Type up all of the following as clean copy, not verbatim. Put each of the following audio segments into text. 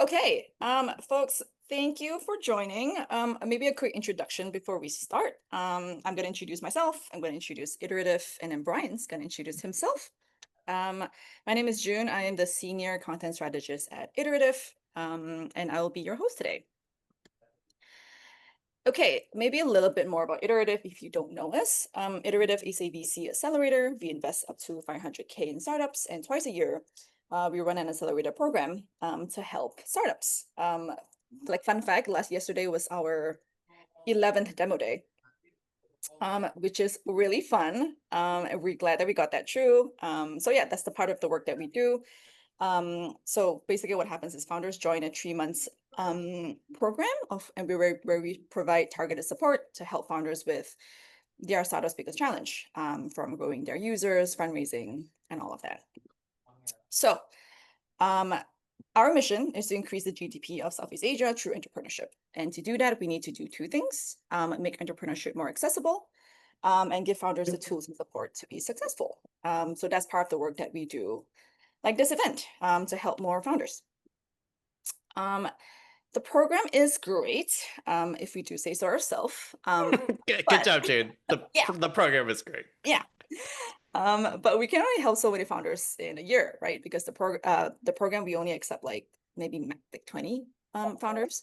Okay, folks, thank you for joining. Maybe a quick introduction before we start. I'm going to introduce myself. I'm going to introduce Iterative, and then Brian's going to introduce himself. My name is June. I am the Senior Content Strategist at Iterative, and I will be your host today. Okay, maybe a little bit more about Iterative if you don't know us. Iterative is a VC accelerator. We invest up to 500K in startups, and twice a year, we run an accelerator program to help startups. Like fun fact, yesterday was our 11th demo day, which is really fun. And we're glad that we got that through. So yeah, that's the part of the work that we do. So basically what happens is founders join a 3 months program where we provide targeted support to help founders with their startup's biggest challenge, from growing their users, fundraising, and all of that. So our mission is to increase the GDP of Southeast Asia through entrepreneurship. And to do that, we need to do two things: make entrepreneurship more accessible, and give founders the tools and support to be successful. So that's part of the work that we do, like this event, to help more founders. The program is great, if we do say so ourselves. Good job, June. Yeah. The program is great. Yeah. But we can only help so many founders in a year, right? Because the program, we only accept like maybe like 20 founders.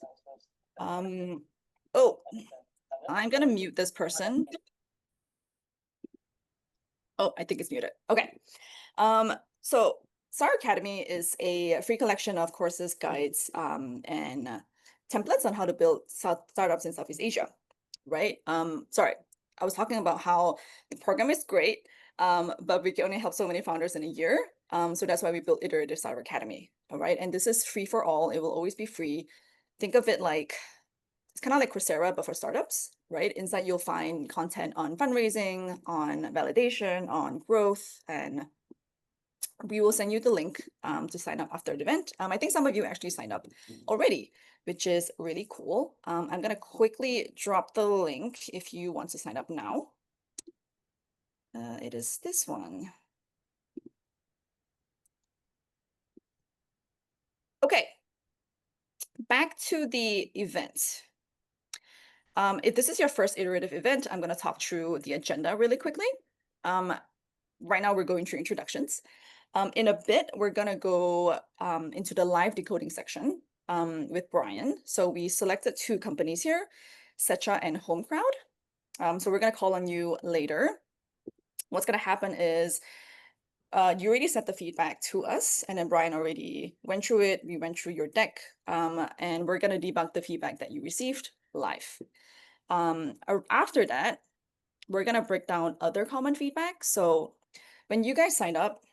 Oh, I'm gonna mute this person. Oh, I think it's muted. Okay. So Star Academy is a free collection of courses, guides, and templates on how to build startups in Southeast Asia, right? Sorry, I was talking about how the program is great, but we can only help so many founders in a year. So that's why we built Iterative Startup Academy, all right? And this is free for all. It will always be free. Think of it like, it's kind of like Coursera, but for startups, right? Inside you'll find content on fundraising, on validation, on growth, and we will send you the link to sign up after the event. I think some of you actually signed up already, which is really cool. I'm gonna quickly drop the link if you want to sign up now. It is this one. Okay, back to the event. If this is your first iterative event, I'm gonna talk through the agenda really quickly. Right now we're going through introductions. In a bit, we're gonna go into the live decoding section with Brian. So we selected two companies here, Secha and Home Crowd. So we're gonna call on you later. What's gonna happen is you already sent the feedback to us, and then Brian already went through it. We went through your deck, and we're gonna debug the feedback that you received live. After that, we're gonna break down other common feedback. So when you guys signed up,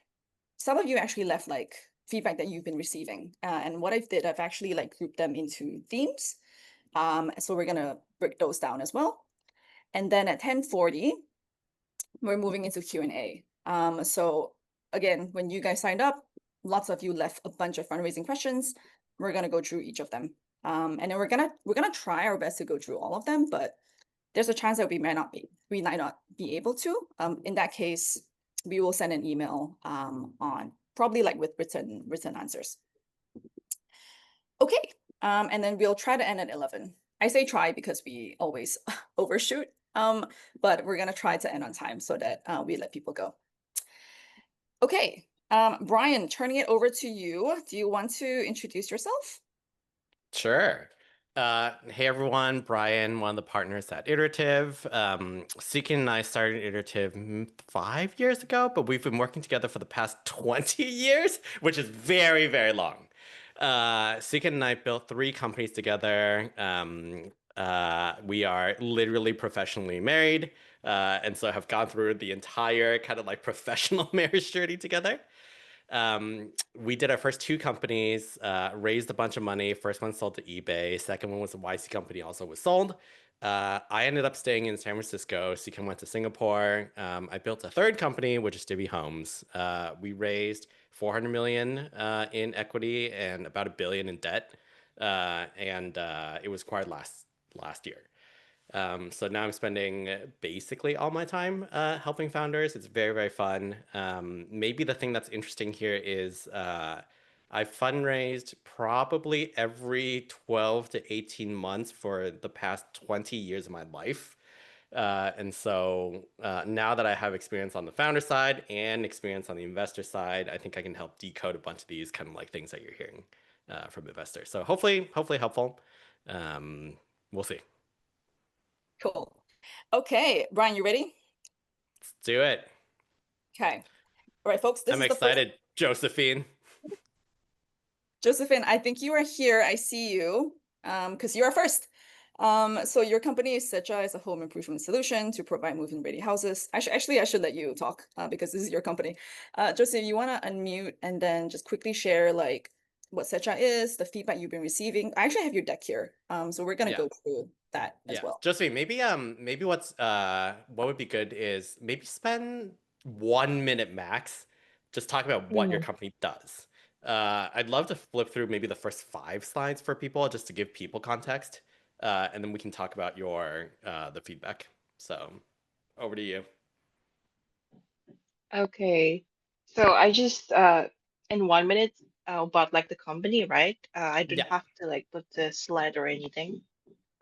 some of you actually left like feedback that you've been receiving. And what I've actually like grouped them into themes. So we're gonna break those down as well. And then at 10:40, we're moving into Q&A. So again, when you guys signed up, lots of you left a bunch of fundraising questions. We're gonna go through each of them. And then we're gonna try our best to go through all of them, but there's a chance that we might not be able to. In that case, we will send an email on probably like with written answers. Okay, and then we'll try to end at 11. I say try because we always overshoot, but we're gonna try to end on time so that we let people go. Okay, Brian, turning it over to you. Do you want to introduce yourself? Sure. Hey everyone, Brian, one of the partners at Iterative. Seeking and I started Iterative 5 years ago, but we've been working together for the past 20 years, which is very, very long. Seeking and I built 3 companies together. We are literally professionally married, and so have gone through the entire kind of like professional marriage journey together. We did our first 2 companies, raised a bunch of money. First one sold to eBay. Second one was a YC company, also was sold. I ended up staying in San Francisco. Seeking went to Singapore. I built a third company, which is Divvy Homes. We raised 400 million in equity and about $1 billion in debt, and it was acquired last year. So now I'm spending basically all my time helping founders. It's very, very fun. Maybe the thing that's interesting here is I've fundraised probably every 12 to 18 months for the past 20 years of my life. And so now that I have experience on the founder side and experience on the investor side, I think I can help decode a bunch of these kind of like things that you're hearing from investors. So hopefully helpful. Um, we'll see. Cool. Okay, Brian, you ready? Let's do it. Okay. All right, folks, this I'm is the first. excited, Josephine. Josephine, I think you are here. I see you because you are first. So your company is Secha is a home improvement solution to provide move-in ready houses. I should let you talk because this is your company. Josephine, you want to unmute and then just quickly share like what Secha is, the feedback you've been receiving. I actually have your deck here, so we're gonna Yeah. go through that as Yeah, well. Josephine, maybe what would be good is maybe spend 1 minute max just talk about what your Mhm. company does. I'd love to flip through maybe the first 5 slides for people just to give people context, and then we can talk about your the feedback. So over to you. Okay. So I just in 1 minute about like the company, right? I don't Yeah, have to like put the slide or anything.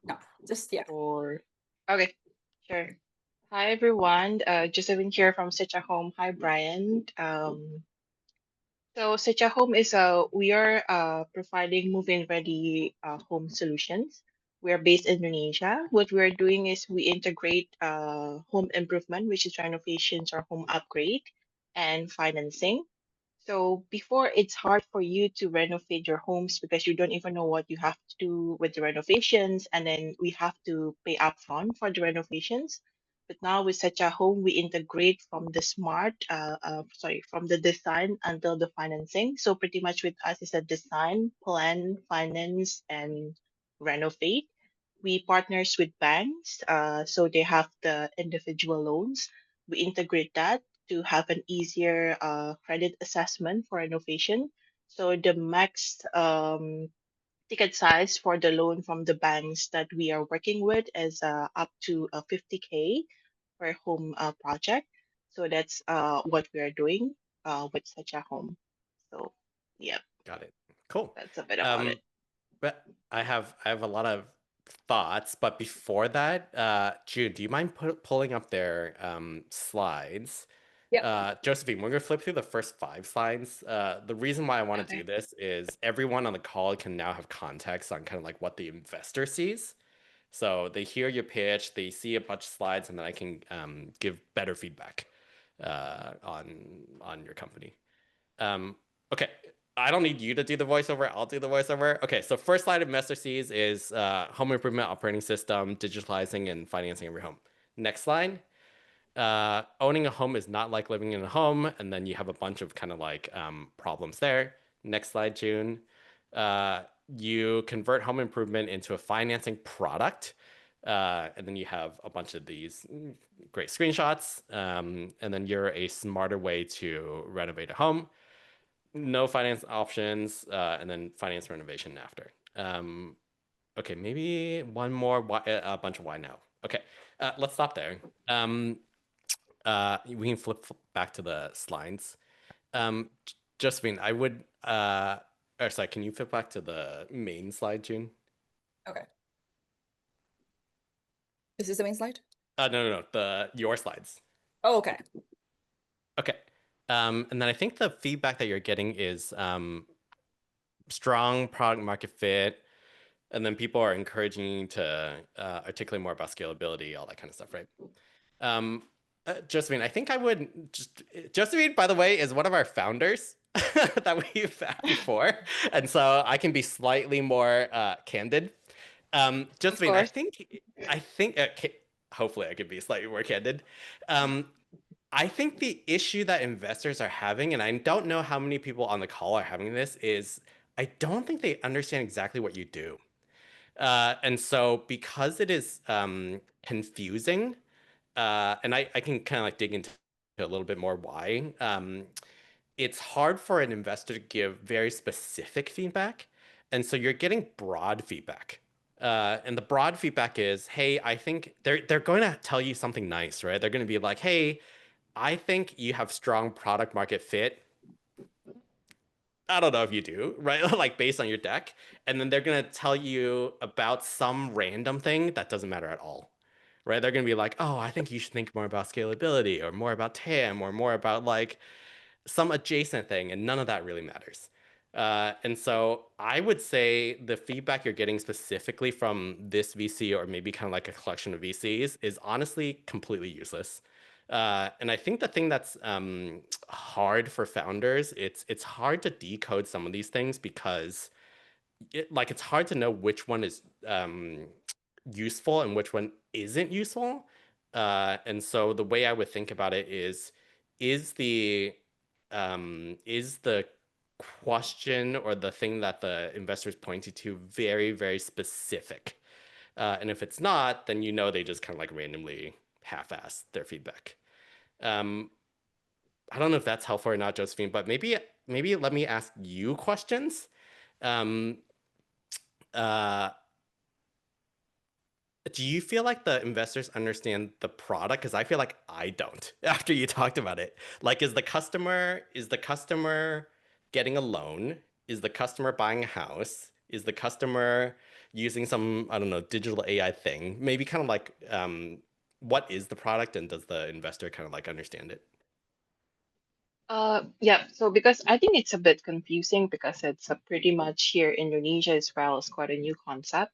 No, just yeah. Or okay, sure. Hi everyone. Josephine here from Such a Home. Hi Brian. So Such a Home is we are providing move-in ready home solutions. We are based in Indonesia. What we are doing is we integrate home improvement, which is renovations or home upgrade, and financing. So before, it's hard for you to renovate your homes because you don't even know what you have to do with the renovations, and then we have to pay upfront for the renovations. But now with such a home, we integrate from the from the design until the financing. So pretty much with us is a design, plan, finance, and renovate. We partners with banks, so they have the individual loans. We integrate that to have an easier credit assessment for renovation. So the max ticket size for the loan from the banks that we are working with is up to 50K per home project. So that's what we are doing with such a home. So yeah, got it. Cool. that's a bit about it. Um, but I have a lot of thoughts, but before that, Jude, do you mind pulling up their slides? Yep. Josephine, we're gonna flip through the first 5 slides. The reason why I want to do Okay. this is everyone on the call can now have context on kind of like what the investor sees. So they hear your pitch, they see a bunch of slides, and then I can give better feedback on your company. Okay, I don't need you to do the voiceover. I'll do the voiceover. Okay, so first slide investor sees is home improvement operating system, digitalizing and financing every home. Next slide. Owning a home is not like living in a home, and then you have a bunch of kind of like problems there. Next slide, June. Uh, you convert home improvement into a financing product, and then you have a bunch of these great screenshots, and then you're a smarter way to renovate a home. No finance options, and then finance renovation after. Okay, maybe one more, a bunch of why now. Okay, let's stop there. We can flip back to the slides. Josephine, I would, or sorry, can you flip back to the main slide, June? Okay. Is this the main slide? No, your slides. Oh, okay. Okay. And then I think the feedback that you're getting is strong product market fit, and then people are encouraging you to articulate more about scalability, all that kind of stuff, right? Josephine, I think I would just. Josephine, by the way, is one of our founders that we've had before, and so I can be slightly more candid. Of Josephine, course. I think, hopefully, I could be slightly more candid. Um, I think the issue that investors are having, and I don't know how many people on the call are having this, is I don't think they understand exactly what you do. And so because it is confusing, and I can kind of like dig into a little bit more why. It's hard for an investor to give very specific feedback. And so you're getting broad feedback. And the broad feedback is, hey, I think they're going to tell you something nice, right? They're going to be like, hey, I think you have strong product market fit. I don't know if you do, right? Like based on your deck. And then they're going to tell you about some random thing that doesn't matter at all, right? They're going to be like, oh, I think you should think more about scalability or more about TAM or more about like some adjacent thing. And none of that really matters. And so I would say the feedback you're getting specifically from this VC or maybe kind of like a collection of VCs is honestly completely useless. And I think the thing that's hard for founders, it's hard to decode some of these things because it's hard to know which one is useful and which one isn't useful. And so the way I would think about it is the question or the thing that the investor is pointing to very, very specific. And if it's not, then they just kind of like randomly half-ass their feedback. Um, I don't know if that's helpful or not, Josephine, but maybe let me ask you questions. Um, uh, do you feel like the investors understand the product? Because I feel like I don't after you talked about it. Like, is the customer getting a loan? Is the customer buying a house? Is the customer using some, I don't know, digital AI thing? Maybe kind of like, what is the product and does the investor kind of like understand it? Yeah, so because I think it's a bit confusing because it's a pretty much here in Indonesia as well. It's quite a new concept.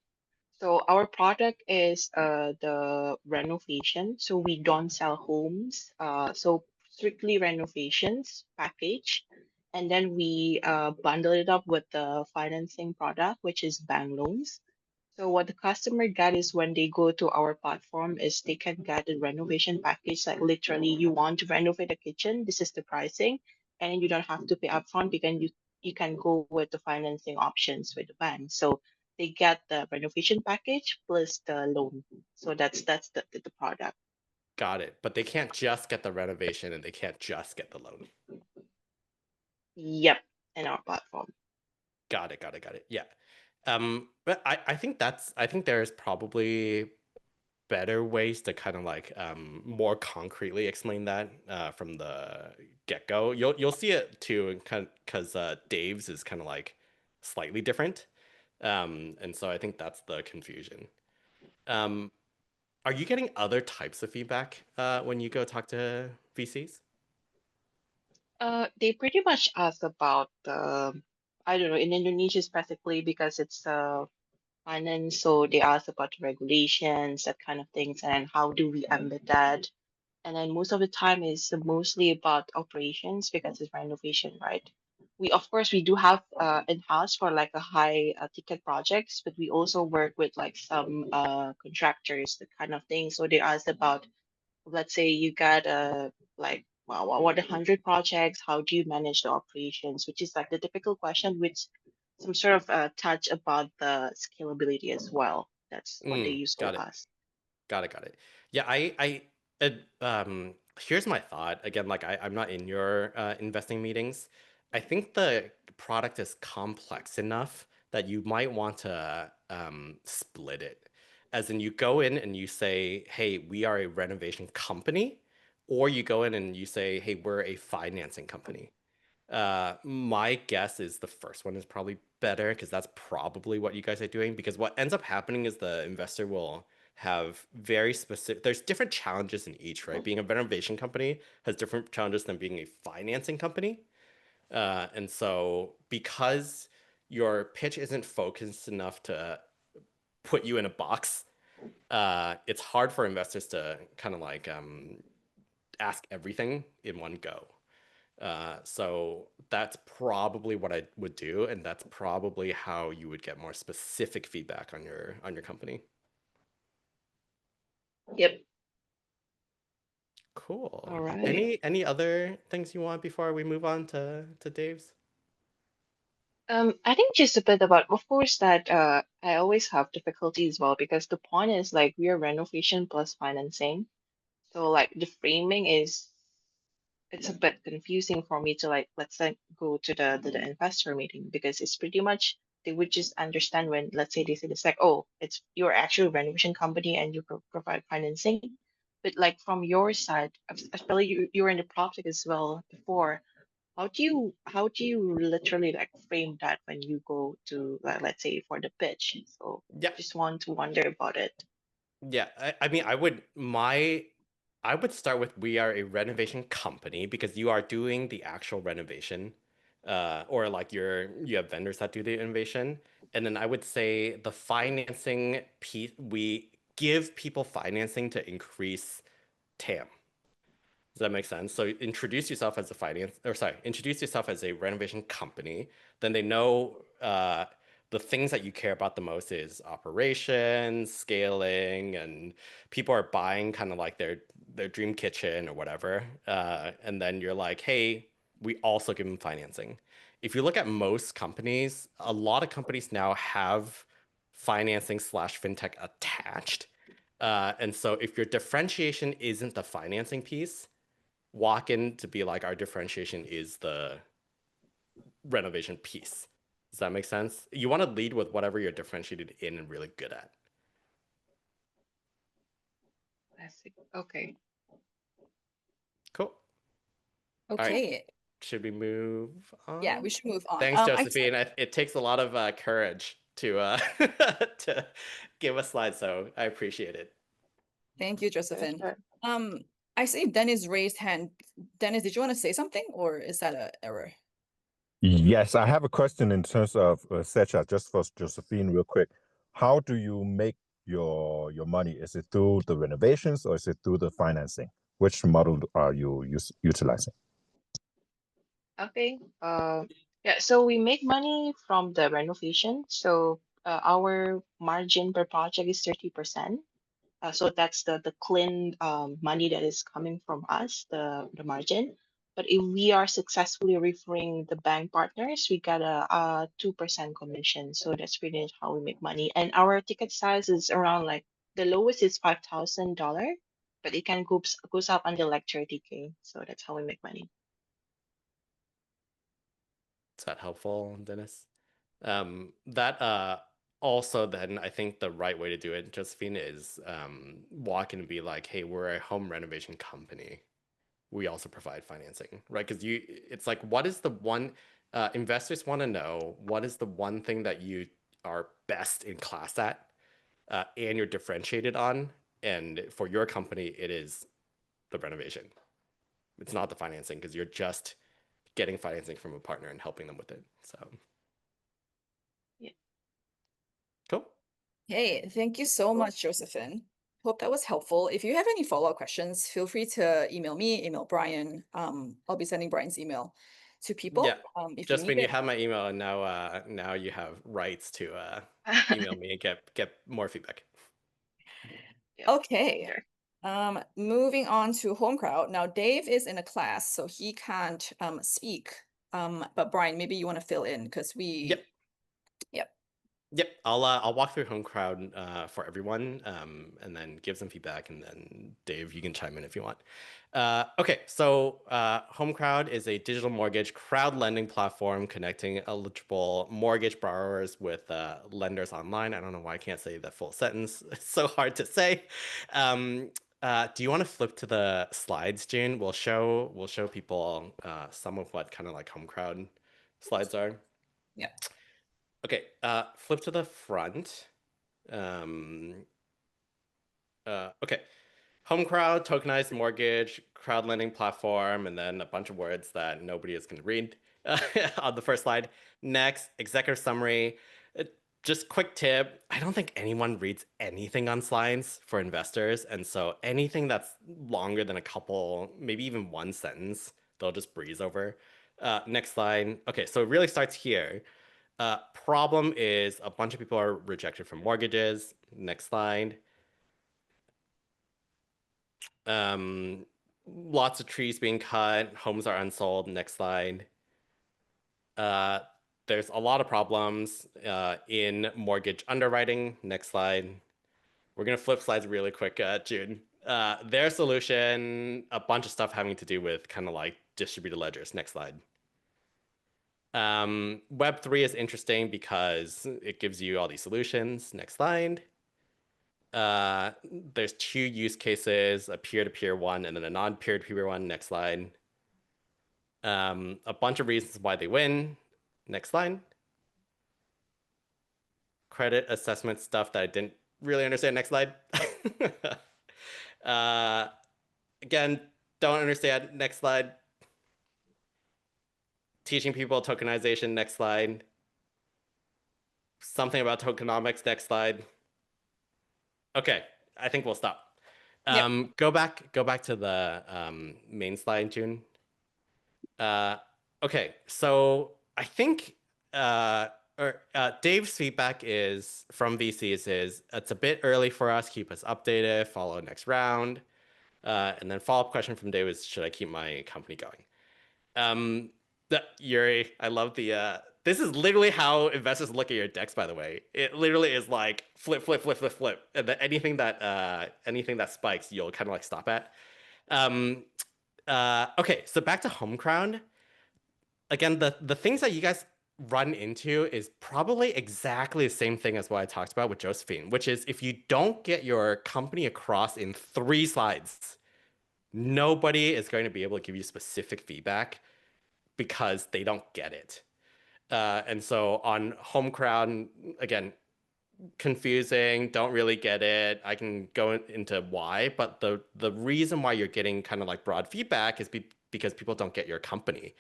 So our product is the renovation. So we don't sell homes. So strictly renovations package. And then we bundle it up with the financing product, which is bank loans. So what the customer get is when they go to our platform is they can get a renovation package. Like literally you want to renovate a kitchen, this is the pricing, and you don't have to pay upfront because you can go with the financing options with the bank. So they get the renovation package plus the loan. So that's the product. Got it. But they can't just get the renovation and they can't just get the loan. Yep, in our platform. Got it. Got it. Got it. Yeah. But I think there's probably better ways to kind of like more concretely explain that from the get-go. You'll see it too, and kind because Dave's is kind of like slightly different. And so I think that's the confusion. Um, are you getting other types of feedback when you go talk to VCs? They pretty much ask about I don't know, in Indonesia specifically because it's finance, so they ask about the regulations, that kind of things, and how do we embed that. And then most of the time is mostly about operations because it's renovation, right? We of course we do have in-house for like a high ticket projects, but we also work with like some contractors, that kind of thing. So they asked about, let's say you got like well, what 100 projects, how do you manage the operations, which is like the typical question, which some sort of touch about the scalability as well. That's what they usually Got it. ask. Got it. Got it. Yeah, here's my thought. Again, like I'm not in your investing meetings. I think the product is complex enough that you might want to split it. As in, you go in and you say, hey, we are a renovation company, or you go in and you say, hey, we're a financing company. My guess is the first one is probably better because that's probably what you guys are doing. Because what ends up happening is the investor will have very specific, there's different challenges in each, right? Being a renovation company has different challenges than being a financing company. And so because your pitch isn't focused enough to put you in a box, it's hard for investors to kind of like ask everything in one go. So that's probably what I would do, and that's probably how you would get more specific feedback on your company. Yep. Cool. All right. Any other things you want before we move on to Dave's? I think just a bit about, of course, that I always have difficulty as well because the point is like we are renovation plus financing. So like the framing is it's a bit confusing for me to like let's say go to the investor meeting because it's pretty much they would just understand when let's say they say it's like, oh, it's your actual renovation company and you provide financing. But like from your side, especially you were in the project as well before. how do you literally like frame that when you go to like, let's say for the pitch? So Yeah. just want to wonder about it. Yeah, I mean, I would start with we are a renovation company because you are doing the actual renovation, or like you have vendors that do the renovation, and then I would say the financing piece, we give people financing to increase TAM. Does that make sense? So introduce yourself as a introduce yourself as a renovation company. Then they know the things that you care about the most is operations, scaling, and people are buying kind of like their dream kitchen or whatever. And then you're like, hey, we also give them financing. If you look at most companies, a lot of companies now have financing slash fintech attached. And so if your differentiation isn't the financing piece, walk in to be like our differentiation is the renovation piece. Does that make sense? You want to lead with whatever you're differentiated in and really good at. Classic. Okay. Cool. All right. Okay. Should we move on? Yeah, we should move on. Thanks, Josephine. It takes a lot of courage to to give a slide, so I appreciate it. Thank you, Sure, Josephine. sure. I see Dennis raised hand. Dennis, did you want to say something, or is that an error? Yes, I have a question in terms of Secha, just for Josephine, real quick. How do you make your money? Is it through the renovations or is it through the financing? Which model are you utilizing? Okay. Yeah, so we make money from the renovation. So our margin per project is 30%. So that's the clean money that is coming from us, the margin. But if we are successfully referring the bank partners, we got a 2% commission. So that's pretty much how we make money. And our ticket size is around like the lowest is $5,000, but it can goes up until like 30K. So that's how we make money. Is that helpful, Dennis? That also then I think the right way to do it, Josephine, is walk in and be like, hey, we're a home renovation company. We also provide financing, right? Because it's like, what is the one investors want to know? What is the one thing that you are best in class at, and you're differentiated on? And for your company, it is the renovation. It's not the financing because you're just getting financing from a partner and helping them with it. So, Yeah. cool. Hey, thank you so much, Josephine. Hope that was helpful. If you have any follow-up questions, feel free to email me, email Brian. I'll be sending Brian's email to people. Yeah. If you Josephine, need you it. have my email, and now you have rights to email me and get more feedback. Yeah, Okay. sure. Moving on to home crowd. Now, Dave is in a class, so he can't speak. But Brian, maybe you want to fill in because we. Yep. Yep, I'll walk through home crowd for everyone, and then give some feedback, and then Dave, you can chime in if you want. Okay, so home crowd is a digital mortgage crowd lending platform connecting eligible mortgage borrowers with lenders online. I don't know why I can't say that full sentence. It's so hard to say. Do you want to flip to the slides, June? We'll show people some of what kind of like home crowd slides are. Yeah. Okay, flip to the front. Okay, home crowd, tokenized mortgage, crowd lending platform, and then a bunch of words that nobody is going to read on the first slide. Next, executive summary. Just quick tip, I don't think anyone reads anything on slides for investors, and so anything that's longer than a couple, maybe even one sentence, they'll just breeze over. Next slide. Okay, so it really starts here. Problem is a bunch of people are rejected from mortgages. Next slide. Lots of trees being cut. Homes are unsold. Next slide. There's a lot of problems in mortgage underwriting. Next slide. We're going to flip slides really quick, June. Their solution, a bunch of stuff having to do with kind of like distributed ledgers. Next slide. Web3 is interesting because it gives you all these solutions. Next slide. There's two use cases, a peer-to-peer one and then a non-peer-to-peer one. Next slide. A bunch of reasons why they win. Next slide. Credit assessment stuff that I didn't really understand. Next slide. Again, don't understand. Next slide. Teaching people tokenization. Next slide. Something about tokenomics. Next slide. Okay, I think we'll stop. Yep. Go back to the main slide, June. Okay, so I think Dave's feedback is from VCs is it's a bit early for us. Keep us updated. Follow next round. And then follow-up question from Dave is, should I keep my company going? Yuri, I love the. This is literally how investors look at your decks. By the way, it literally is like flip, flip, flip, flip, flip, and then anything that spikes, you'll kind of like stop at. Okay, so back to home crowd. Again, the things that you guys run into is probably exactly the same thing as what I talked about with Josephine, which is if you don't get your company across in 3 slides, nobody is going to be able to give you specific feedback because they don't get it. And so on home crowd, again, confusing, don't really get it. I can go into why, but the reason why you're getting kind of like broad feedback is because people don't get your company.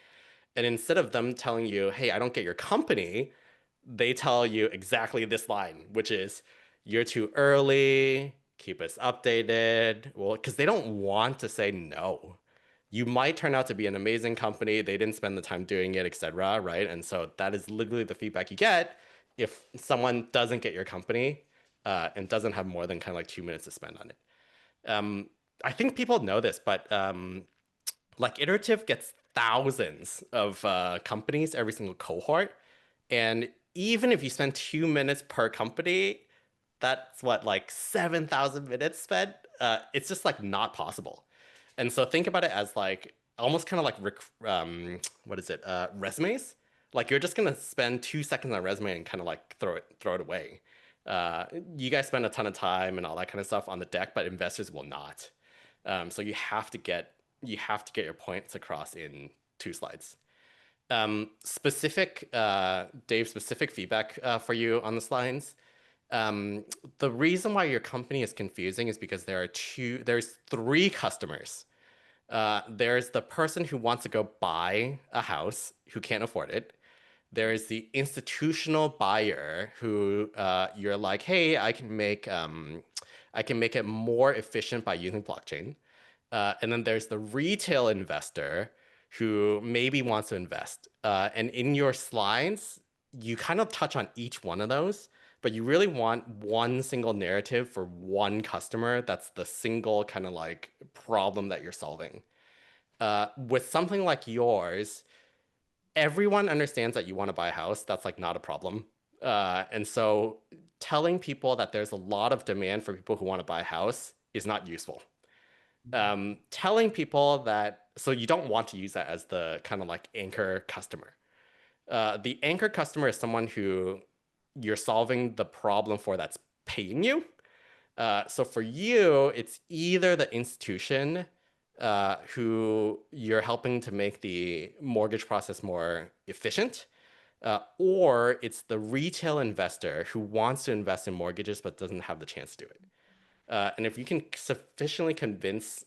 And instead of them telling you, hey, I don't get your company, they tell you exactly this line, which is, you're too early, keep us updated. Well, because they don't want to say no. You might turn out to be an amazing company. They didn't spend the time doing it, etc. Right? And so that is literally the feedback you get if someone doesn't get your company and doesn't have more than kind of like 2 minutes to spend on it. I think people know this, but like Iterative gets thousands of companies every single cohort. And even if you spend 2 minutes per company, that's what, like 7,000 minutes spent. It's just like not possible. And so think about it as like almost kind of like what is it? Resumes. Like you're just gonna spend 2 seconds on a resume and kind of like throw it away. You guys spend a ton of time and all that kind of stuff on the deck, but investors will not. So you have to get your points across in 2 slides. Dave, specific feedback for you on the slides. The reason why your company is confusing is because there's 3 customers. There's the person who wants to go buy a house who can't afford it. There is the institutional buyer who you're like, hey, I can make it more efficient by using blockchain. And then there's the retail investor who maybe wants to invest. And in your slides, you kind of touch on each one of those, but you really want one single narrative for one customer. That's the single kind of like problem that you're solving. With something like yours, everyone understands that you want to buy a house. That's like not a problem. And so telling people that there's a lot of demand for people who want to buy a house is not useful. Telling people that, so you don't want to use that as the kind of like anchor customer. The anchor customer is someone who you're solving the problem for that's paying you. So for you, it's either the institution who you're helping to make the mortgage process more efficient, or it's the retail investor who wants to invest in mortgages but doesn't have the chance to do it. And if you can sufficiently convince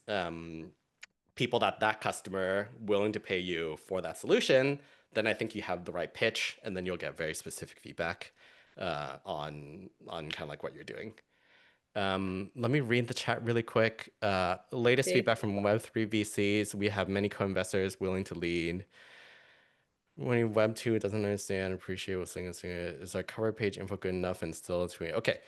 people that customer willing to pay you for that solution, then I think you have the right pitch, and then you'll get very specific feedback on kind of like what you're doing. Let me read the chat really quick. Latest Okay. feedback from Web3 VCs. We have many co-investors willing to lead. When Web2 doesn't understand, appreciate what's saying. Is our cover page info good enough and still tweet? Okay.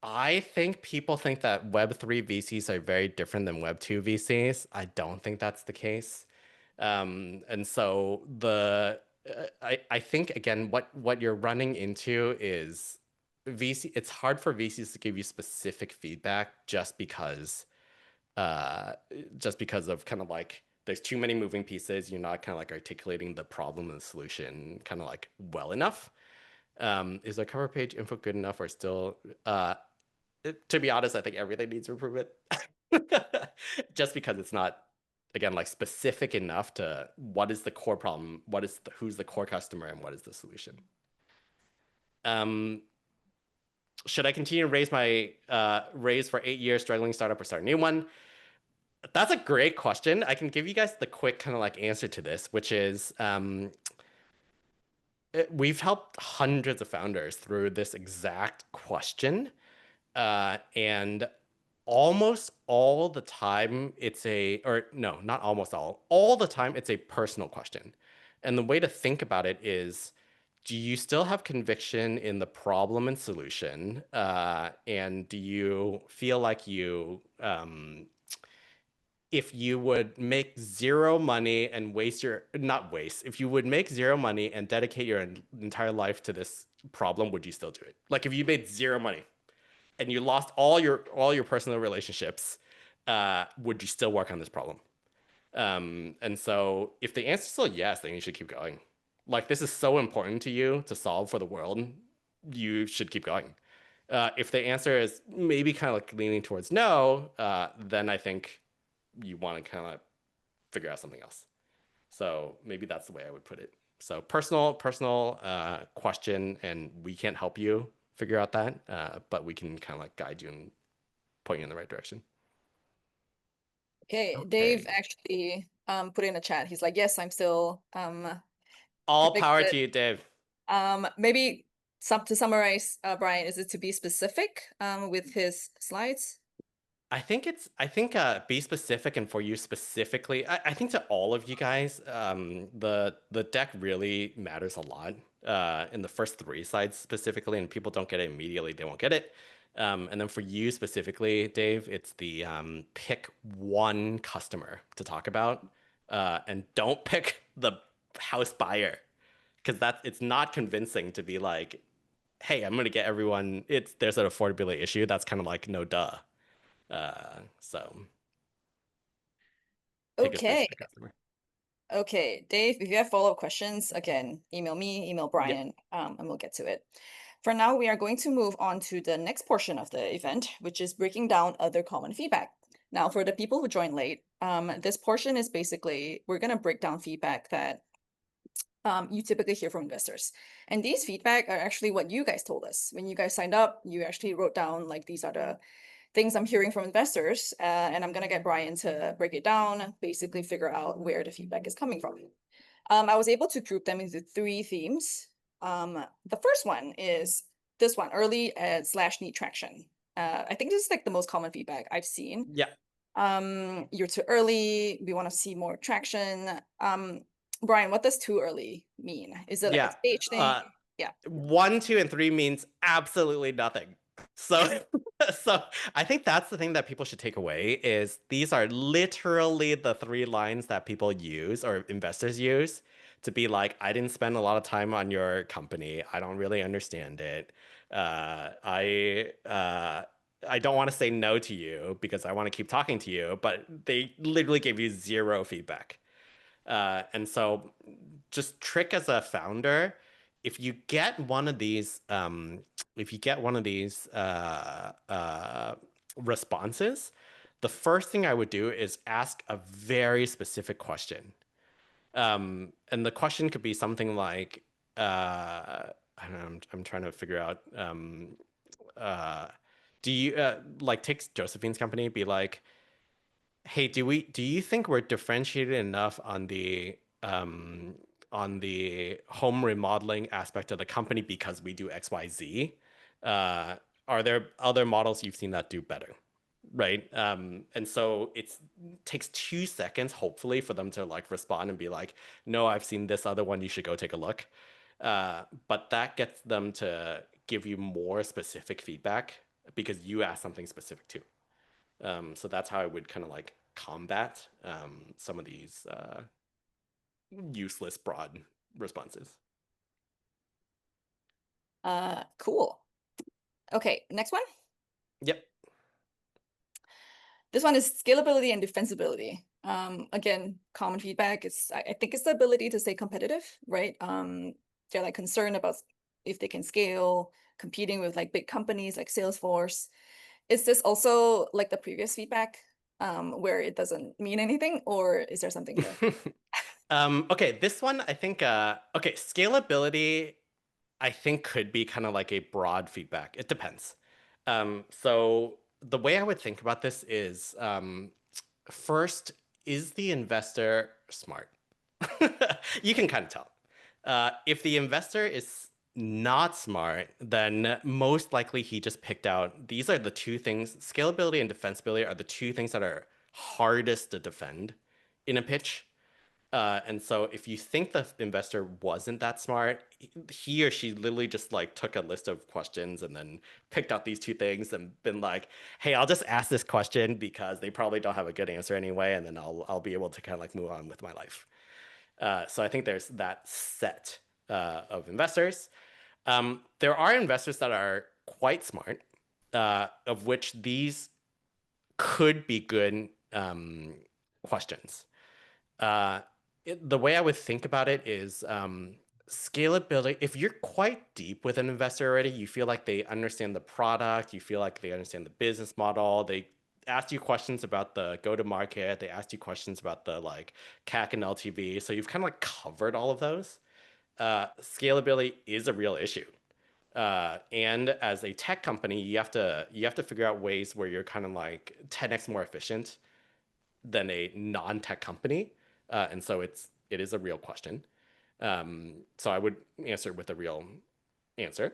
I think people think that Web3 VCs are very different than Web2 VCs. I don't think that's the case. And so I think again, what you're running into is it's hard for VCs to give you specific feedback just because of kind of like there's too many moving pieces. You're not kind of like articulating the problem and the solution kind of like well enough. Is the cover page info good enough or still to be honest, I think everything needs improvement. Just because it's not, again, like specific enough to what is the core problem, who's the core customer, and what is the solution. Should I continue to raise for 8 years, struggling startup, or start a new one? That's a great question. I can give you guys the quick kind of like answer to this, which is we've helped hundreds of founders through this exact question. And almost all the time not almost all the time it's a personal question. And the way to think about it is, do you still have conviction in the problem and solution? And do you feel like if you would make zero money and if you would make zero money and dedicate your entire life to this problem, would you still do it? Like if you made zero money and you lost all your personal relationships, would you still work on this problem? And so if the answer is still yes, then you should keep going. Like this is so important to you to solve for the world, you should keep going. If the answer is maybe kind of like leaning towards no, then I think you want to kind of figure out something else. So maybe that's the way I would put it. So personal question, and we can't help you figure out that, but we can kind of like guide you and point you in the right direction. Okay, Dave actually put in a chat. He's like, yes, I'm still All power convicted. to you, Dave. Maybe to summarize, Brian, is it to be specific with his slides? I think be specific, and for you specifically, I think to all of you guys, the deck really matters a lot in the first 3 slides specifically, and people don't get it immediately, they won't get it. And then for you specifically, Dave, it's the pick one customer to talk about, and don't pick the house buyer, because it's not convincing to be like, hey, I'm gonna get everyone. There's an affordability issue. That's kind of like no duh. So pick a Okay. specific customer. Okay, Dave, if you have follow-up questions, again, email me, email Brian, and we'll get to it. For now, we are going to move on to the next portion of the event, which is breaking down other common feedback. Now, for the people who joined late, this portion is basically, we're going to break down feedback that you typically hear from investors. And these feedback are actually what you guys told us. When you guys signed up, you actually wrote down like, these are the things I'm hearing from investors, and I'm going to get Brian to break it down, basically figure out where the feedback is coming from. I was able to group them into 3 themes. The first one is this one, early / need traction. I think this is like the most common feedback I've seen. Yeah. You're too early. We want to see more traction. Brian, what does too early mean? Is it like a stage thing? 1, 2, and 3 means absolutely nothing. So I think that's the thing that people should take away is these are literally the 3 lines that people use or investors use to be like, I didn't spend a lot of time on your company. I don't really understand it. I don't want to say no to you because I want to keep talking to you, but they literally gave you 0 feedback. And so just trick as a founder, if you get one of these responses, the first thing I would do is ask a very specific question. And the question could be something like, I don't know, I'm trying to figure out, do you like take Josephine's company, be like, hey, do you think we're differentiated enough on the home remodeling aspect of the company because we do XYZ? Are there other models you've seen that do better? Right. And so it takes 2 seconds, hopefully, for them to like respond and be like, no, I've seen this other one, you should go take a look. But that gets them to give you more specific feedback because you asked something specific too. So that's how I would kind of like combat some of these useless broad responses. Cool. Okay, next one. Yep. This one is scalability and defensibility. Again, common feedback is, I think it's the ability to stay competitive, right? They're like concerned about if they can scale, competing with like big companies like Salesforce. Is this also like the previous feedback? where it doesn't mean anything, or is there something here? Okay, this one I think okay, scalability I think could be kind of like a broad feedback. It depends. So the way I would think about this is first, is the investor smart? You can kind of tell. If the investor is not smart, then most likely he just picked out these are the two things, scalability and defensibility are the two things that are hardest to defend in a pitch. And so if you think the investor wasn't that smart, he or she literally just like took a list of questions and then picked out these two things and been like, hey, I'll just ask this question because they probably don't have a good answer anyway, and then I'll be able to kind of like move on with my life. So I think there's that set of investors. There are investors that are quite smart, of which these could be good questions. The way I would think about it is scalability. If you're quite deep with an investor already, you feel like they understand the product, you feel like they understand the business model, they ask you questions about the go-to-market, they ask you questions about the like CAC and LTV. So you've kind of like covered all of those. Scalability is a real issue. And as a tech company, you have to figure out ways where you're kind of like 10x more efficient than a non-tech company. And so it is a real question. So I would answer with a real answer.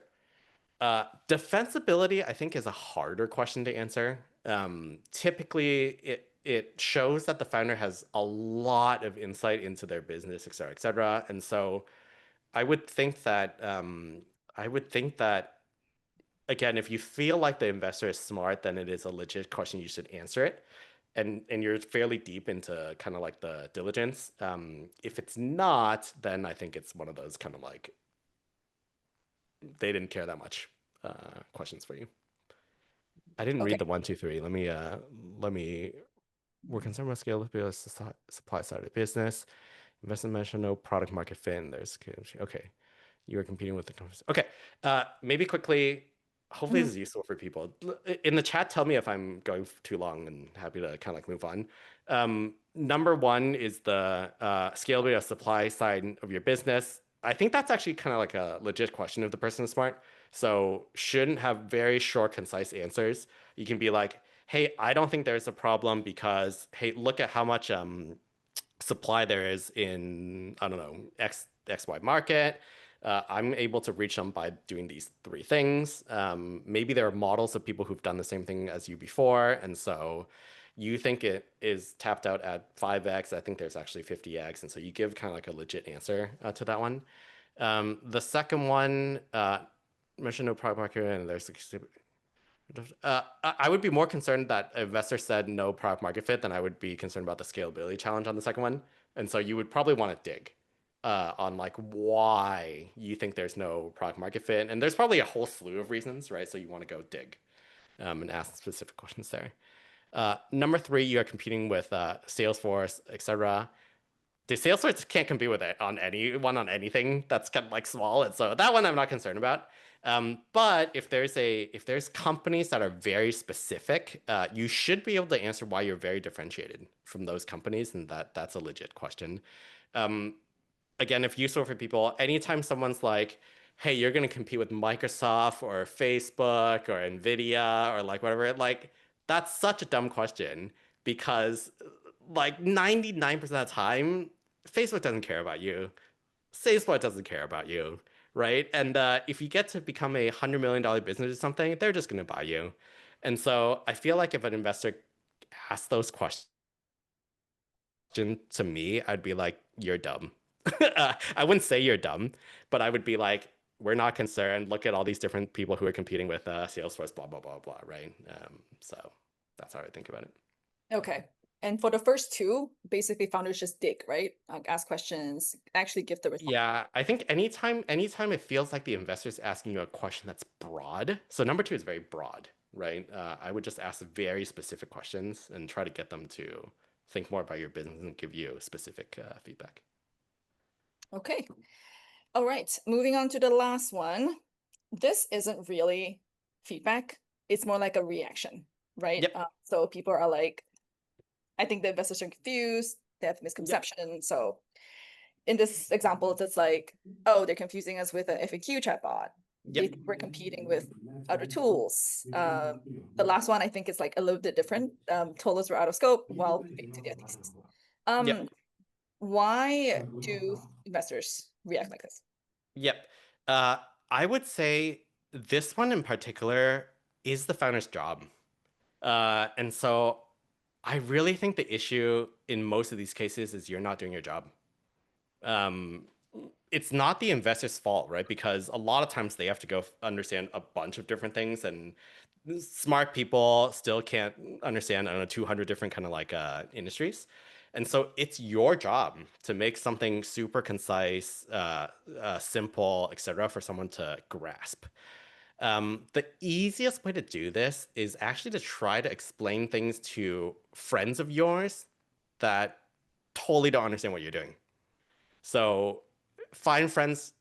Defensibility, I think, is a harder question to answer. Typically, it shows that the founder has a lot of insight into their business, et cetera, et cetera. And so I would think that again, if you feel like the investor is smart, then it is a legit question. You should answer it. And you're fairly deep into kind of like the diligence. If it's not, then I think it's one of those kind of like they didn't care that much questions for you. I didn't Okay. read the 1, 2, 3. Let me. We're concerned about scalability of supply side of the business. Investment mention no product market fit. And there's okay. You are competing with the companies. Okay. Maybe quickly. Hopefully this is useful for people. In the chat, tell me if I'm going too long and happy to kind of like move on. Number one is the scalability of supply side of your business. I think that's actually kind of like a legit question if the person is smart. So shouldn't have very short, concise answers. You can be like, hey, I don't think there's a problem because, hey, look at how much supply there is in, I don't know, XY market. I'm able to reach them by doing these three things. Maybe there are models of people who've done the same thing as you before. And so you think it is tapped out at 5x. I think there's actually 50x. And so you give kind of like a legit answer to that one. The second one, mention no product market and there's I would be more concerned that an investor said no product market fit than I would be concerned about the scalability challenge on the second one. And so you would probably want to dig on like why you think there's no product market fit. And there's probably a whole slew of reasons, right? So you want to go dig and ask specific questions there. Number three, you are competing with Salesforce, etc. The Salesforce can't compete with it on anyone on anything that's kind of like small. And so that one I'm not concerned about. But if there's companies that are very specific, you should be able to answer why you're very differentiated from those companies, and that's a legit question. Again, if useful for people, anytime someone's like, hey, you're going to compete with Microsoft or Facebook or Nvidia or like whatever, like that's such a dumb question because like 99% of the time, Facebook doesn't care about you. Salesforce doesn't care about you, right? And if you get to become a $100 million business or something, they're just going to buy you. And so I feel like if an investor asks those questions to me, I'd be like, you're dumb. I wouldn't say you're dumb, but I would be like, we're not concerned. Look at all these different people who are competing with Salesforce, blah, blah, blah, blah, right? So that's how I think about it. Okay. And for the first two, basically founders just dig, right? Like ask questions, actually give the response. Yeah, I think anytime it feels like the investor's asking you a question that's broad. So number two is very broad, right? I would just ask very specific questions and try to get them to think more about your business and give you specific feedback. Okay. All right. Moving on to the last one. This isn't really feedback. It's more like a reaction, right? Yep. So people are like, I think the investors are confused, they have misconception. So in this example, it's like, oh, they're confusing us with an FAQ chatbot. They think we're competing with other tools. The last one I think is like a little bit different. Told us we're out of scope while moving to their thesis. Yep. Why do investors react like this? Yep. I would say this one in particular is the founder's job. And so I really think the issue in most of these cases is you're not doing your job. It's not the investor's fault, right? Because a lot of times they have to go understand a bunch of different things, and smart people still can't understand, I don't know, 200 different kind of like industries. And so it's your job to make something super concise, simple, etc., for someone to grasp. The easiest way to do this is actually to try to explain things to friends of yours that totally don't understand what you're doing. So find friends.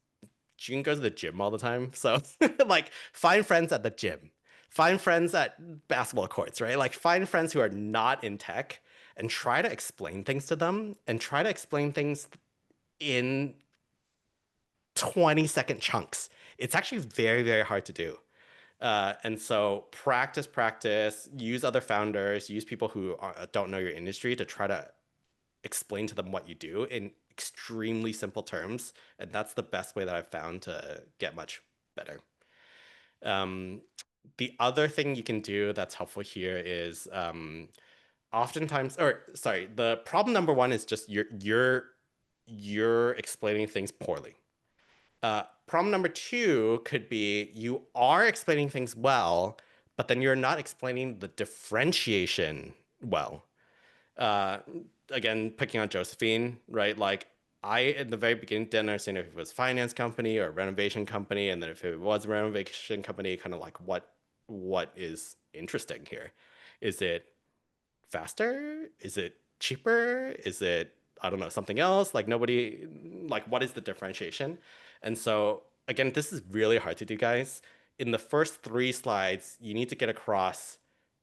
You can go to the gym all the time. So like find friends at the gym. Find friends at basketball courts, right? Like find friends who are not in tech and try to explain things to them, and try to explain things in 20-second chunks. It's actually very, very hard to do. And so practice, use other founders, use people who don't know your industry to try to explain to them what you do in extremely simple terms. And that's the best way that I've found to get much better. The other thing you can do that's helpful here is oftentimes, or sorry, the problem number one is just you're explaining things poorly. Problem number two could be you are explaining things well, but then you're not explaining the differentiation well. Again, picking on Josephine, right? Like I, at the very beginning, didn't understand if it was a finance company or a renovation company. And then if it was a renovation company, kind of like what is interesting here? Is it faster? Is it cheaper? Is it, I don't know, something else? Like nobody, like what is the differentiation? And so again, this is really hard to do, guys. In the first 3 slides, you need to get across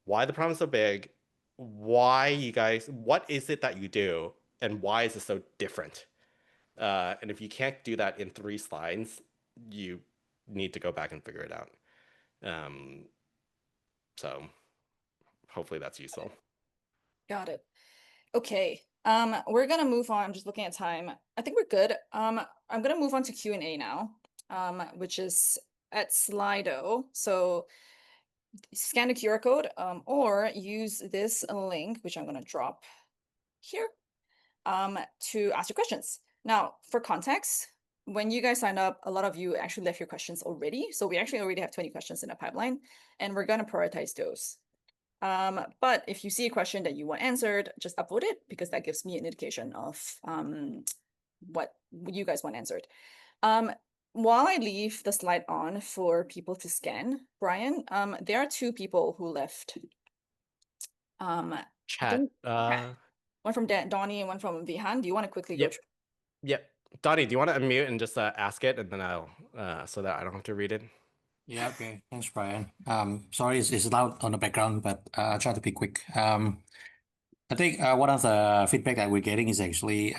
why the problem is so big, why you guys, what is it that you do, and why is it so different? And if you can't do that in 3 slides, you need to go back and figure it out. So hopefully that's useful. Got it. Okay. We're gonna move on. I'm just looking at time. I think we're good. I'm gonna move on to Q&A now, which is at Slido. So scan the QR code, or use this link, which I'm gonna drop here, to ask your questions. Now, for context, when you guys signed up, a lot of you actually left your questions already. So we actually already have 20 questions in the pipeline, and we're gonna prioritize those. But if you see a question that you want answered, just upvote it, because that gives me an indication of what you guys want answered. While I leave the slide on for people to scan, Brian, there are 2 people who left. I Chat. think one from Donnie and one from Vihan. Do you want to quickly go Yep. through? Yep. Donnie, do you want to unmute and just ask it, and then I'll so that I don't have to read it? Yeah, okay. Thanks, Brian. Sorry, it's loud on the background, but I'll try to be quick. I think one of the feedback that we're getting is actually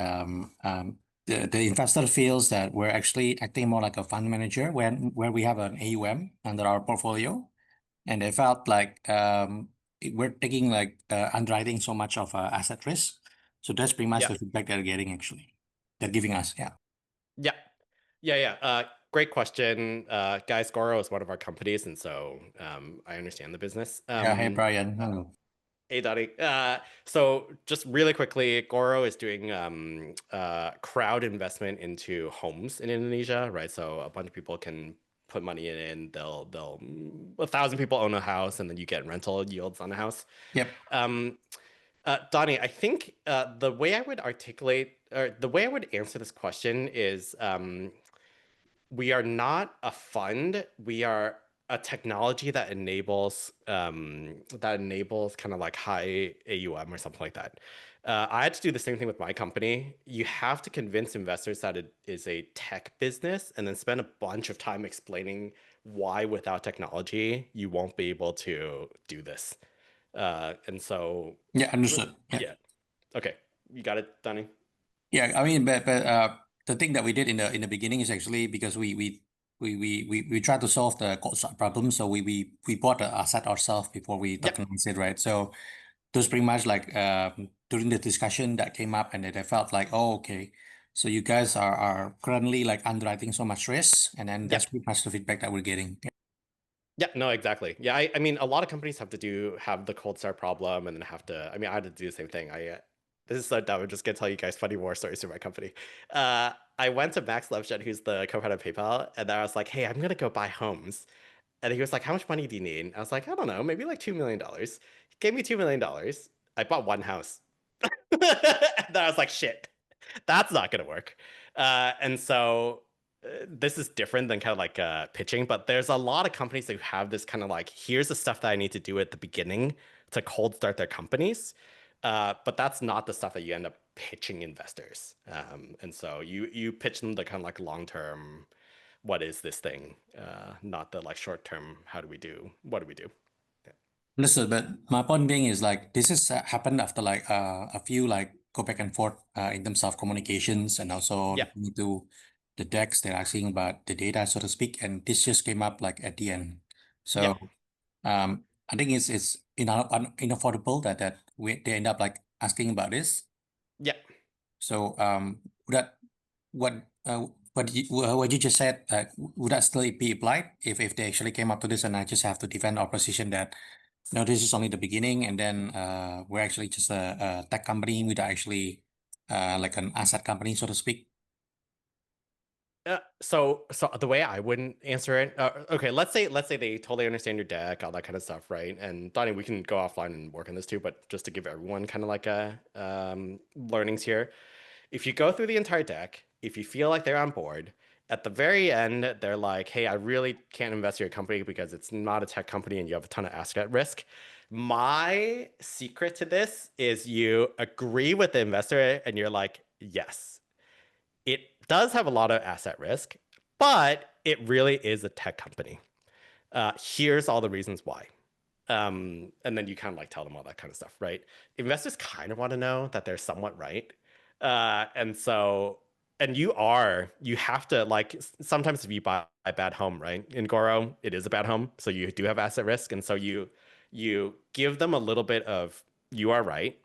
the investor feels that we're actually acting more like a fund manager where we have an AUM under our portfolio, and they felt like we're taking like underwriting so much of asset risk. So that's pretty much Yeah. the feedback they're getting actually. They're giving us, yeah. Yeah. Great question. Guys, Goro is one of our companies, and so I understand the business. Yeah, hey Brian. Hello. Hey, Donnie. So just really quickly, Goro is doing crowd investment into homes in Indonesia, right? So a bunch of people can put money in, they'll 1,000 people own a house, and then you get rental yields on a house. Yep. Donnie, I think the way I would articulate, or the way I would answer this question is, we are not a fund. We are a technology that enables kind of like high AUM or something like that. I had to do the same thing with my company. You have to convince investors that it is a tech business, and then spend a bunch of time explaining why without technology you won't be able to do this. And so Yeah, understood. yeah. Okay, you got it, Donnie? Yeah, I mean, but the thing that we did in the beginning is actually because we tried to solve the cost problem, so we bought the asset ourselves before we Yep. tokenized it, right? So it was pretty much like during the discussion that came up, and they felt like, oh, okay, so you guys are currently like underwriting so much risk, and then that's Yep. pretty much the feedback that we're getting. Yeah, no, exactly. Yeah, I mean, a lot of companies have the cold start problem, and then have to. I mean, I had to do the same thing. This is so dumb. I'm just gonna tell you guys funny war stories from my company. I went to Max Levchin, who's the co-founder of PayPal, and I was like, "Hey, I'm gonna go buy homes," and he was like, "How much money do you need?" I was like, "I don't know, maybe like $2 million." He gave me $2 million. I bought one house, and then I was like, "Shit, that's not gonna work." And so this is different than kind of like pitching, but there's a lot of companies that have this kind of like, here's the stuff that I need to do at the beginning to cold start their companies. But that's not the stuff that you end up pitching investors. And so you pitch them the kind of like long term, what is this thing? Not the like short term, what do we do? Understood, but my point being is like this has happened after like a few like go back and forth in terms of communications and also Yeah, looking into the decks they're asking about the data, so to speak, and this just came up like at the end. yeah, So I think it's unaffordable that they end up like asking about this. yeah. So that what what you just said, would that still be applied if they actually came up to this, and I just have to defend our position that no, this is only the beginning, and then we're actually just a tech company with actually like an asset company, so to speak. So the way I wouldn't answer it, okay, let's say they totally understand your deck, all that kind of stuff, right? And Donnie, we can go offline and work on this too, but just to give everyone kind of like a learnings here, if you go through the entire deck, if you feel like they're on board, at the very end, they're like, hey, I really can't invest in your company because it's not a tech company and you have a ton of asset risk. My secret to this is you agree with the investor and you're like, yes, it does have a lot of asset risk, but it really is a tech company. Here's all the reasons why. And then you kind of like tell them all that kind of stuff, right? Investors kind of want to know that they're somewhat right. And so, and you have to like, sometimes if you buy a bad home, right? In Goro, it is a bad home. So you do have asset risk. And so you give them a little bit of, you are right,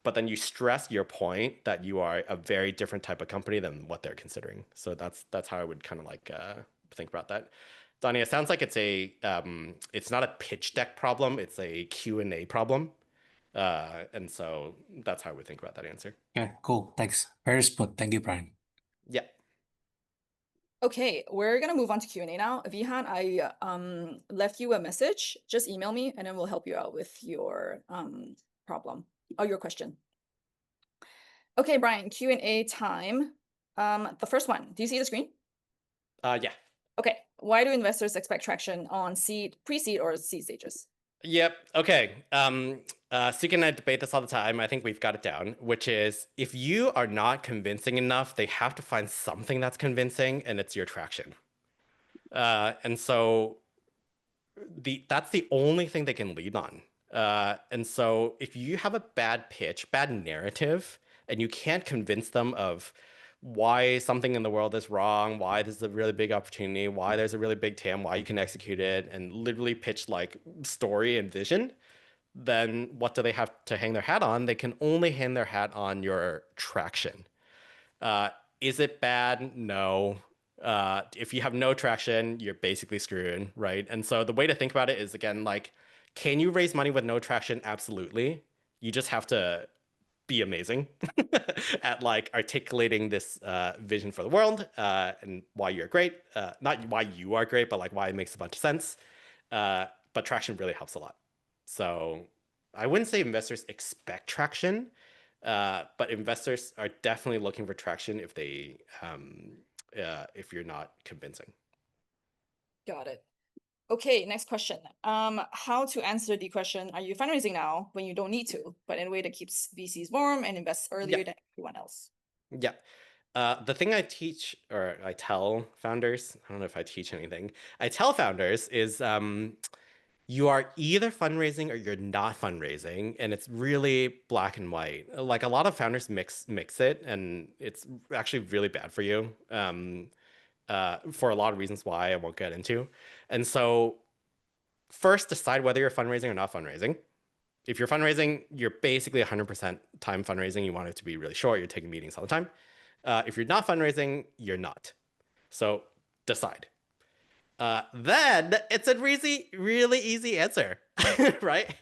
but then you stress your point that you are a very different type of company than what they're considering. So that's how I would kind of like think about that. Donnie, it sounds like it's not a pitch deck problem, it's a Q&A problem. And so that's how I would think about that answer. Yeah, cool. Thanks. Very smooth. Thank you, Brian. Yeah. Okay, we're gonna move on to Q&A now. Vihan, I left you a message. Just email me and then we'll help you out with your problem or your question. Okay, Brian, Q&A time. The first one, do you see the screen? Yeah. Okay, why do investors expect traction on seed, pre-seed or seed stages? Yep. Okay. Suki and I debate this all the time. I think we've got it down, which is if you are not convincing enough, they have to find something that's convincing, and it's your traction. And so that's the only thing they can lead on. And so if you have a bad pitch, bad narrative, and you can't convince them of why something in the world is wrong, why this is a really big opportunity, why there's a really big TAM, why you can execute it, and literally pitch like story and vision, then what do they have to hang their hat on? They can only hang their hat on your traction. Is it bad? No. If you have no traction, you're basically screwed, right? And so the way to think about it is, again, like, can you raise money with no traction? Absolutely. You just have to be amazing at like articulating this vision for the world and why you're great. Not why you are great, but like why it makes a bunch of sense. But traction really helps a lot. So I wouldn't say investors expect traction, but investors are definitely looking for traction if you're not convincing. Got it. Okay, next question. How to answer the question, are you fundraising now when you don't need to, but in a way that keeps VCs warm and invests earlier than everyone else? Yeah. The thing I teach or I tell founders, I don't know if I teach anything, I tell founders is you are either fundraising or you're not fundraising, and it's really black and white. Like a lot of founders mix it, and it's actually really bad for you for a lot of reasons why I won't get into. And so first decide whether you're fundraising or not fundraising. If you're fundraising, you're basically 100% time fundraising. You want it to be really short. You're taking meetings all the time. If you're not fundraising, you're not. So decide. Then it's a really easy answer, right?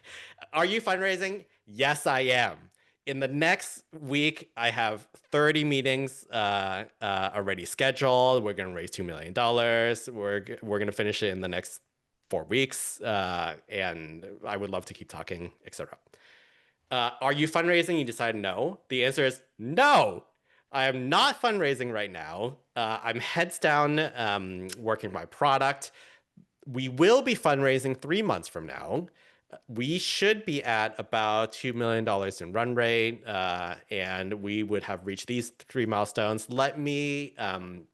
Are you fundraising? Yes, I am. In the next week, I have 30 meetings already scheduled. We're going to raise $2 million. We're going to finish it in the next 4 weeks. And I would love to keep talking, etc. Are you fundraising? You decide no. The answer is no. I am not fundraising right now. I'm heads down working my product. We will be fundraising 3 months from now. We should be at about $2 million in run rate, and we would have reached these 3 milestones. Let me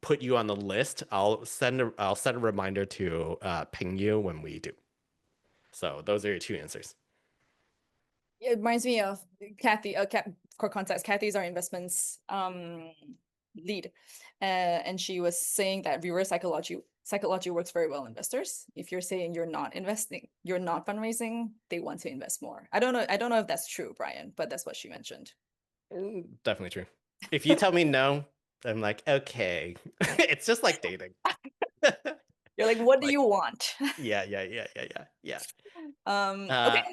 put you on the list. I'll set a reminder to ping you when we do. So those are your 2 answers. It reminds me of Kathy, core context. Kathy's our investments lead. And she was saying that reverse psychology works very well in investors. If you're saying you're not investing, you're not fundraising, they want to invest more. I don't know if that's true, Brian, but that's what she mentioned. Definitely true. If you tell me no, I'm like, okay. It's just like dating. You're like, what do Like, you want? yeah. Okay.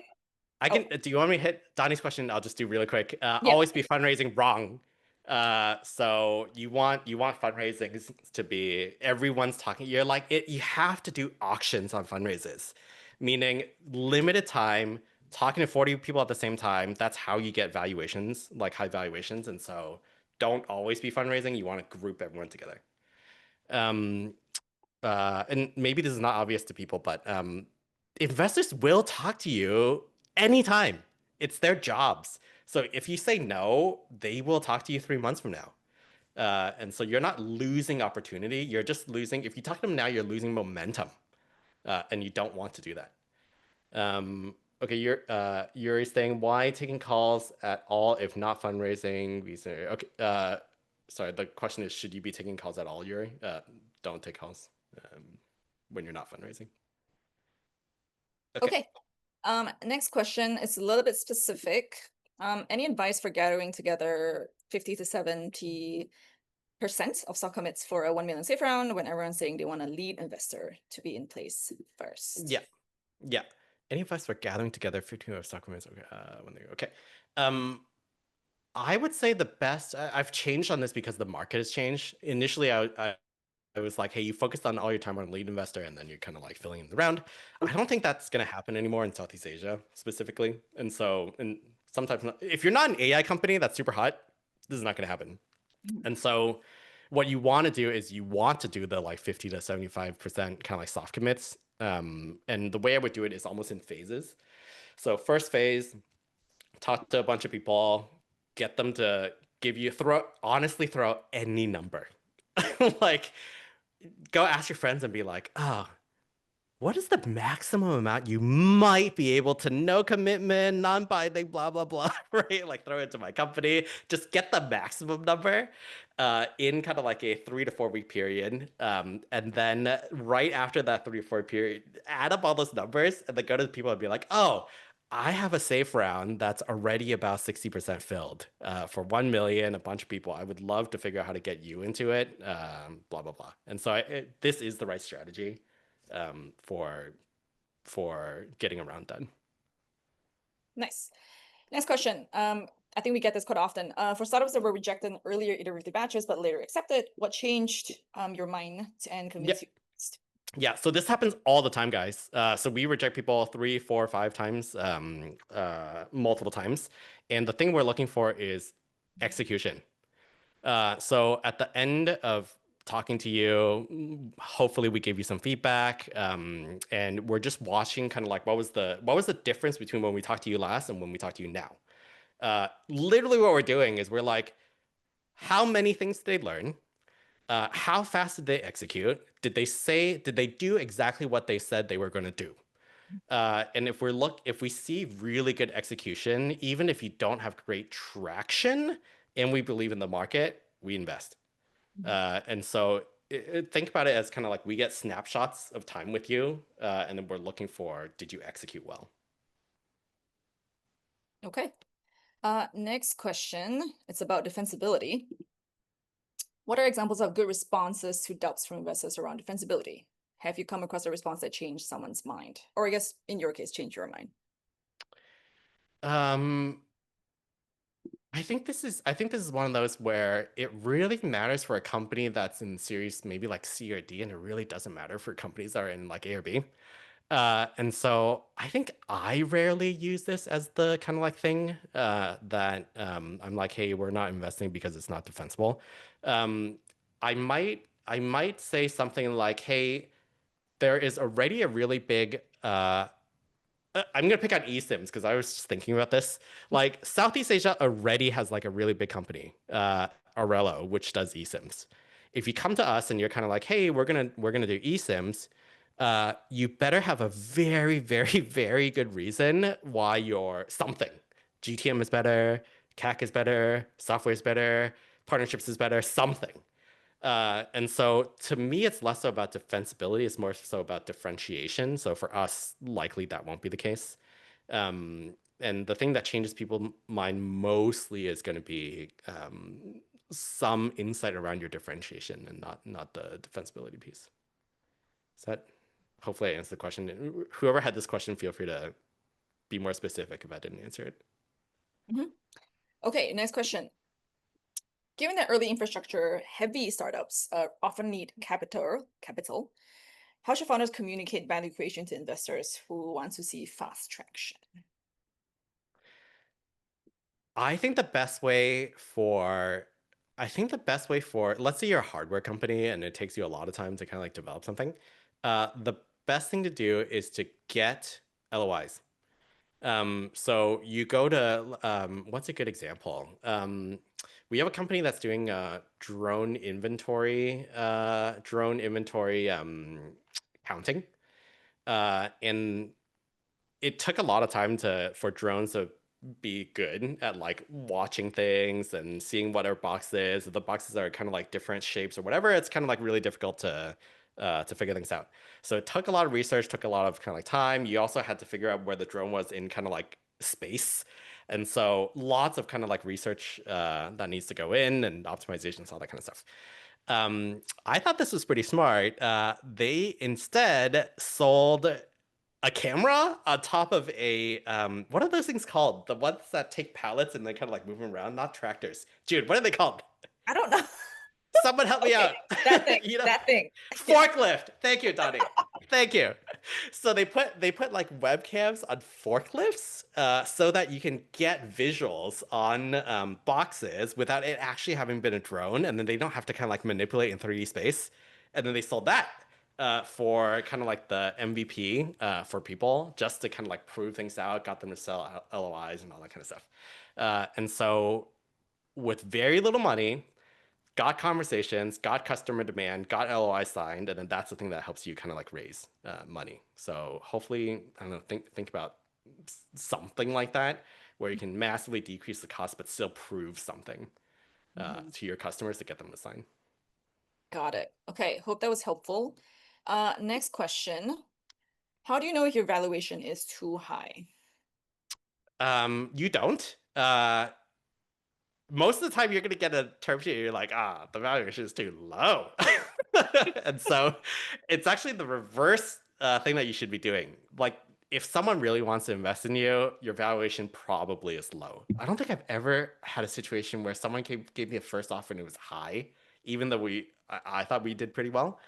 I can. Do you want me to hit Donnie's question? I'll just do really quick. Yeah. Always be fundraising wrong. So you want fundraising to be everyone's talking. You're like it. You have to do auctions on fundraisers, meaning limited time, talking to 40 people at the same time. That's how you get valuations, like high valuations. And so don't always be fundraising. You want to group everyone together. And maybe this is not obvious to people, but investors will talk to you anytime. It's their jobs. So if you say no, they will talk to you 3 months from now. And so you're not losing opportunity. You're just losing. If you talk to them now, you're losing momentum, and you don't want to do that. Okay, you're saying why taking calls at all if not fundraising? Okay. Sorry, the question is, should you be taking calls at all, Yuri? Don't take calls when you're not fundraising. Okay. Next question is a little bit specific. Any advice for gathering together 50 to 70% of stock commits for a 1 million safe round when everyone's saying they want a lead investor to be in place first? Yeah. Any advice for gathering together 50 of stock commits? Okay. I would say the best. I've changed on this because the market has changed. Initially, I was like, hey, you focused on all your time on lead investor, and then you're kind of like filling in the round. I don't think that's going to happen anymore in Southeast Asia specifically. And so, and sometimes if you're not an AI company that's super hot, this is not going to happen. And so what you want to do is you want to do the like 50 to 75% kind of like soft commits. And the way I would do it is almost in phases. So first phase, talk to a bunch of people, get them to give you, honestly throw out any number. Like, go ask your friends and be like, oh, what is the maximum amount you might be able to, no commitment, non-binding, blah, blah, blah, right? Like throw it into my company, just get the maximum number in kind of like a 3 to 4 week period. And then right after that 3 to 4 period, add up all those numbers and then go to the people and be like, oh, I have a safe round that's already about 60% filled for 1 million, a bunch of people. I would love to figure out how to get you into it, blah, blah, blah. And so this is the right strategy for getting a round done. Nice. Next question. I think we get this quite often. For startups that were rejected in earlier iterative batches but later accepted, what changed your mind and convinced you? Yeah, so this happens all the time, guys. So we reject people 3, 4, 5 times, multiple times. And the thing we're looking for is execution. So at the end of talking to you, hopefully we gave you some feedback, and we're just watching kind of like what was the difference between when we talked to you last and when we talked to you now. Literally what we're doing is we're like, how many things did they learn? How fast did they execute? Did they do exactly what they said they were going to do? And if we see really good execution, even if you don't have great traction and we believe in the market, we invest. And so think about it as kind of like we get snapshots of time with you, and then we're looking for, did you execute well? Okay. Next question. It's about defensibility. What are examples of good responses to doubts from investors around defensibility? Have you come across a response that changed someone's mind? Or I guess in your case, changed your mind? I think this is one of those where it really matters for a company that's in series maybe like C or D, and it really doesn't matter for companies that are in like A or B. And so I think I rarely use this as the kind of like thing that I'm like, hey, we're not investing because it's not defensible. I might say something like, hey, there is already a really big I'm gonna pick on eSIMs because I was just thinking about this. Like Southeast Asia already has like a really big company, Aurelo, which does eSIMs. If you come to us and you're kind of like, hey, we're gonna do eSIMs, you better have a very, very, very good reason why your something. GTM is better, CAC is better, software is better, partnerships is better, something. And so to me, it's less so about defensibility, it's more so about differentiation. So for us, likely that won't be the case. And the thing that changes people's mind mostly is going to be some insight around your differentiation and not the defensibility piece. Is that hopefully I answered the question. Whoever had this question, feel free to be more specific if I didn't answer it. Okay, next question. Given that early infrastructure heavy startups often need capital, how should founders communicate value creation to investors who want to see fast traction? I think the best way for let's say you're a hardware company and it takes you a lot of time to kind of like develop something. The best thing to do is to get LOIs. So you go to what's a good example? We have a company that's doing drone inventory counting, and it took a lot of time for drones to be good at like watching things and seeing what our box is. If the boxes are kind of like different shapes or whatever, it's kind of like really difficult to figure things out. So it took a lot of research, took a lot of kind of like time. You also had to figure out where the drone was in kind of like space. And so lots of kind of like research that needs to go in and optimizations, all that kind of stuff. I thought this was pretty smart. They instead sold a camera on top of a what are those things called? The ones that take pallets and they kind of like move them around, not tractors. Jude, what are they called? I don't know. Someone help me out. That thing. You know, that thing. forklift. Thank you, Donnie. Thank you. So they put like webcams on forklifts so that you can get visuals on boxes without it actually having been a drone, and then they don't have to kind of like manipulate in 3D space. And then they sold that for kind of like the MVP for people, just to kind of like prove things out, got them to sell LOIs and all that kind of stuff. And so with very little money, got conversations, got customer demand, got LOI signed, and then that's the thing that helps you kind of like raise money. So hopefully, I don't know, think about something like that where you can massively decrease the cost but still prove something to your customers to get them to sign. Got it. Okay, hope that was helpful. Next question. How do you know if your valuation is too high? You don't. Most of the time you're going to get a term sheet and you're like, the valuation is too low. And so it's actually the reverse thing that you should be doing. Like if someone really wants to invest in you, your valuation probably is low. I don't think I've ever had a situation where someone gave me a first offer and it was high, even though I thought we did pretty well.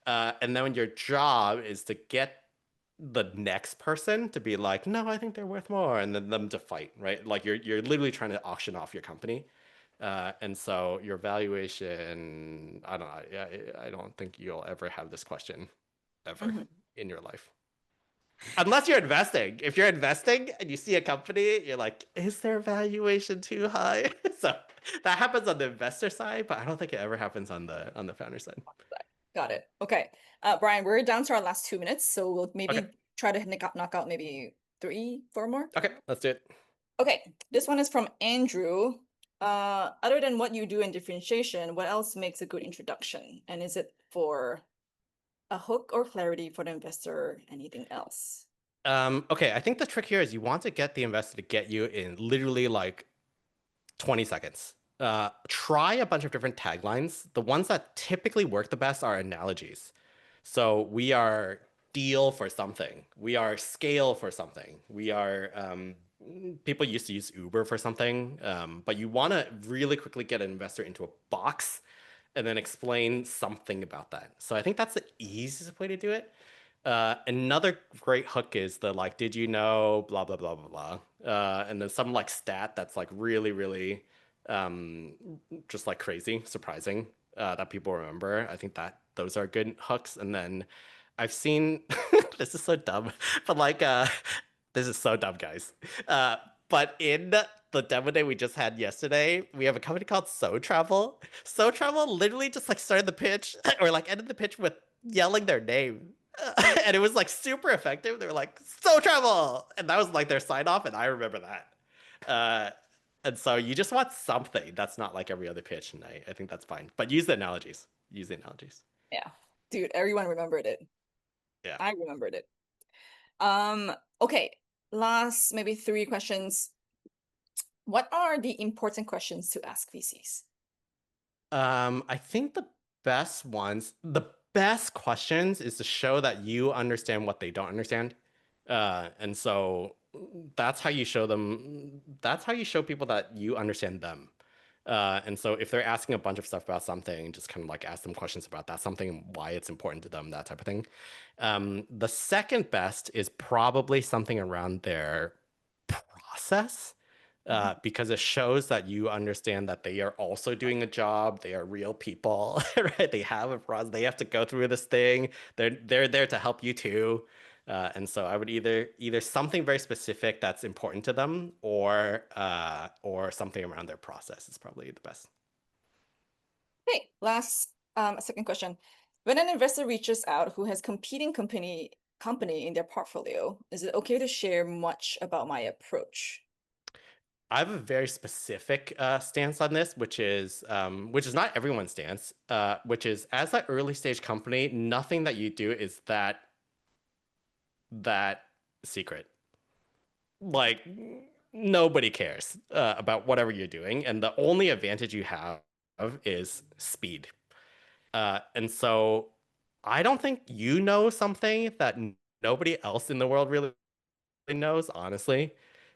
And then when your job is to get the next person to be like, no, I think they're worth more, and then them to fight, right? Like you're literally trying to auction off your company. And so your valuation, I don't know, I don't think you'll ever have this question ever in your life. Unless you're investing. If you're investing and you see a company, you're like, is their valuation too high? So that happens on the investor side, but I don't think it ever happens on the founder side. Got it. Okay. Brian, we're down to our last 2 minutes, so we'll maybe try to knock out maybe 3, 4 more. Okay, let's do it. Okay, this one is from Andrew. Other than what you do in differentiation, what else makes a good introduction? And is it for a hook or clarity for the investor? Anything else? Okay, I think the trick here is you want to get the investor to get you in literally like 20 seconds. Try a bunch of different taglines. The ones that typically work the best are analogies. So we are deal for something. We are scale for something. We are, people used to use Uber for something, but you want to really quickly get an investor into a box and then explain something about that. So I think that's the easiest way to do it. Another great hook is the like, did you know, blah, blah, blah, blah, blah. And then some like stat that's like really, really just like crazy, surprising that people remember. I think that those are good hooks. And then I've seen, this is so dumb, but like, this is so dumb, guys. But in the demo day we just had yesterday, we have a company called So Travel. So Travel literally just like started the pitch or like ended the pitch with yelling their name. And it was like super effective. They were like, So Travel! And that was like their sign off, and I remember that. And so you just want something that's not like every other pitch, and I think that's fine. But use the analogies. Use the analogies. Yeah, dude, everyone remembered it. Yeah. I remembered it. Okay, last maybe 3 questions. What are the important questions to ask VCs? I think the best questions is to show that you understand what they don't understand. And so that's how you show them, that's how you show people that you understand them. And so if they're asking a bunch of stuff about something, just kind of like ask them questions about that something, why it's important to them, that type of thing. The second best is probably something around their process. Because it shows that you understand that they are also doing a job. They are real people, right? They have a process. They have to go through this thing. They're there to help you too. And so I would either something very specific that's important to them, or something around their process is probably the best. Okay, last second question. When an investor reaches out who has competing company in their portfolio, is it okay to share much about my approach? I have a very specific stance on this, which is not everyone's stance. Which is, as an early stage company, nothing that you do is that secret. Like nobody cares about whatever you're doing, and the only advantage you have is speed. And so I don't think you know something that nobody else in the world really knows, honestly.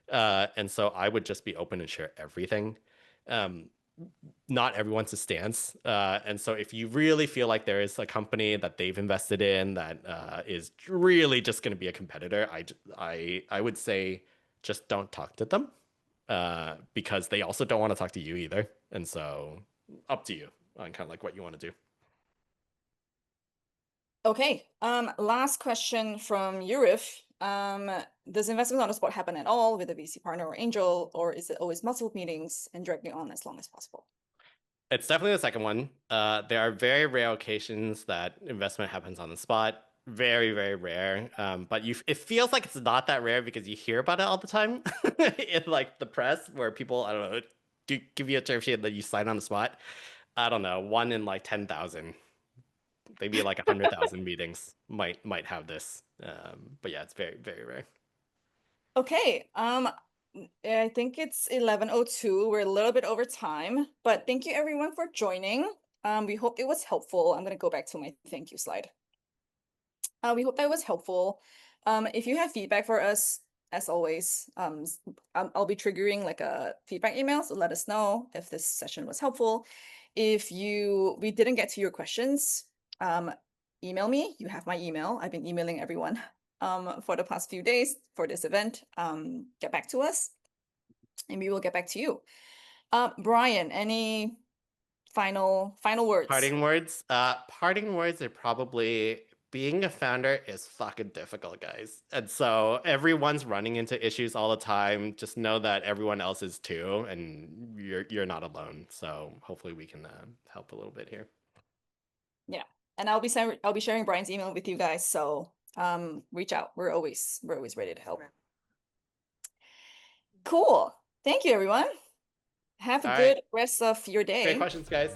And so I would just be open and share everything. Not everyone's stance. And so if you really feel like there is a company that they've invested in that is really just going to be a competitor, I would say just don't talk to them, because they also don't want to talk to you either. And so up to you on kind of like what you want to do. Okay, last question from Yurif. Does investment on the spot happen at all with a VC partner or angel, or is it always multiple meetings and dragging on as long as possible? It's definitely the second one. There are very rare occasions that investment happens on the spot. Very, very rare. But it feels like it's not that rare because you hear about it all the time in like the press, where people, I don't know, do give you a term sheet that you sign on the spot. I don't know, 1 in like 10,000, maybe like 100,000 meetings might have this. But yeah, it's very, very rare. Okay, I think it's 11:02. We're a little bit over time, but thank you everyone for joining. We hope it was helpful. I'm gonna go back to my thank you slide. We hope that was helpful. If you have feedback for us, as always, I'll be triggering like a feedback email, so let us know if this session was helpful. If we didn't get to your questions, email me. You have my email. I've been emailing everyone for the past few days for this event. Get back to us, and we will get back to you. Brian, any final words? Parting words? Parting words are probably, being a founder is fucking difficult, guys. And so everyone's running into issues all the time. Just know that everyone else is too, and you're not alone. So hopefully we can help a little bit here. Yeah, and I'll be sharing Brian's email with you guys. So reach out. We're always ready to help. Cool. Thank you, everyone. Have a All good right. rest of your day. Great questions, guys.